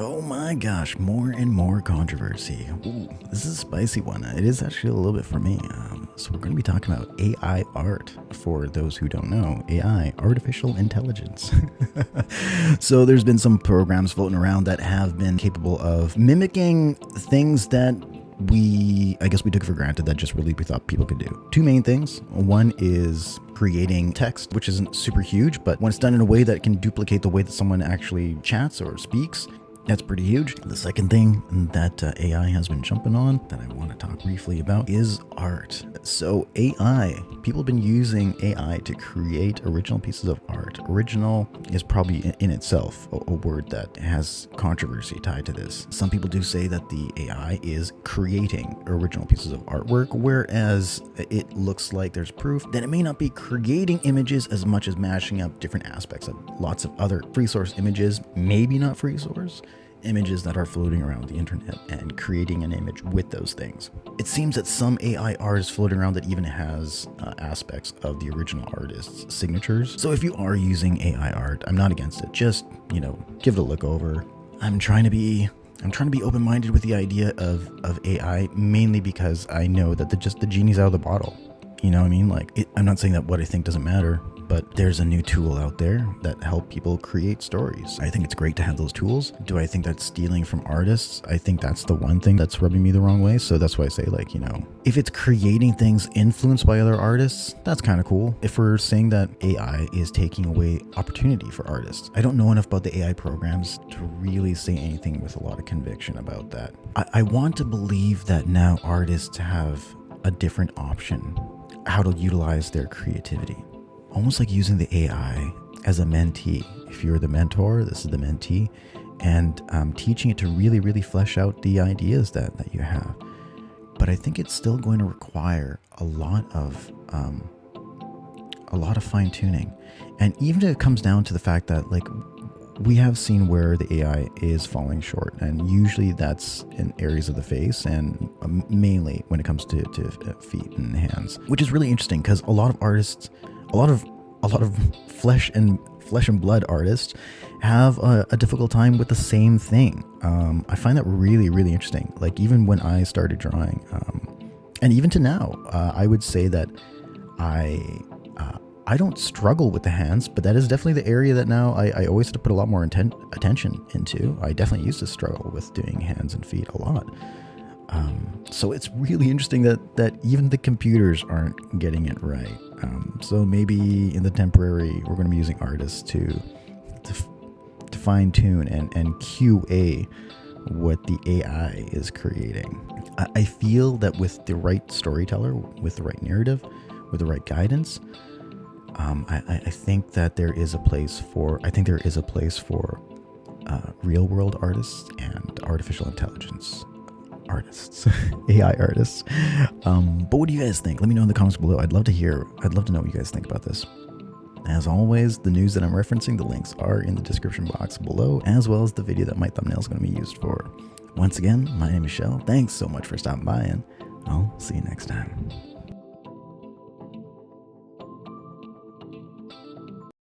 Oh my gosh, more and more controversy. Ooh, this is a spicy one. It is actually a little bit for me. So we're going to be talking about AI art. For those who don't know, AI, artificial intelligence. So there's been some programs floating around that have been capable of mimicking things that I guess we took for granted that just really we thought people could do. Two main things. One is creating text, which isn't super huge, but when it's done in a way that can duplicate the way that someone actually chats or speaks, that's pretty huge. The second thing that AI has been jumping on that I want to talk briefly about is art. So AI, people have been using AI to create original pieces of art. Original is probably in itself a word that has controversy tied to this. Some people do say that the AI is creating original pieces of artwork, whereas it looks like there's proof that it may not be creating images as much as mashing up different aspects of lots of other free source images, maybe not free source, images that are floating around the internet and creating an image with those things. It seems that some AI art is floating around that even has aspects of the original artist's signatures. So if you are using AI art, I'm not against it. Just, give it a look over. I'm trying to be open-minded with the idea of AI, mainly because I know that the genie's out of the bottle. You know what I mean? I'm not saying that what I think doesn't matter, but there's a new tool out there that help people create stories. I think it's great to have those tools. Do I think that's stealing from artists? I think that's the one thing that's rubbing me the wrong way. So that's why I say, if it's creating things influenced by other artists, that's kind of cool. If we're saying that AI is taking away opportunity for artists, I don't know enough about the AI programs to really say anything with a lot of conviction about that. I want to believe that now artists have a different option how to utilize their creativity. Almost like using the AI as a mentee. If you're the mentor, this is the mentee, and teaching it to really, really flesh out the ideas that you have. But I think it's still going to require a lot of fine tuning. And even if it comes down to the fact that we have seen where the AI is falling short, and usually that's in areas of the face and mainly when it comes to feet and hands, which is really interesting because a lot of artists, a lot of flesh and blood artists have a difficult time with the same thing. I find that really, really interesting. Even when I started drawing, and even to now, I would say that I don't struggle with the hands, but that is definitely the area that now I always have to put a lot more attention into. I definitely used to struggle with doing hands and feet a lot. So it's really interesting that even the computers aren't getting it right. So maybe in the temporary, we're going to be using artists to fine tune and QA what the AI is creating. I feel that with the right storyteller, with the right narrative, with the right guidance, I think that there is a place for real world artists and artificial intelligence artists, AI artists. But what do you guys think? Let me know in the comments below. I'd love to know what you guys think about this. As always, the news that I'm referencing, the links are in the description box below, as well as the video that my thumbnail is going to be used for. Once again, my name is Shel. Thanks so much for stopping by, and I'll see you next time.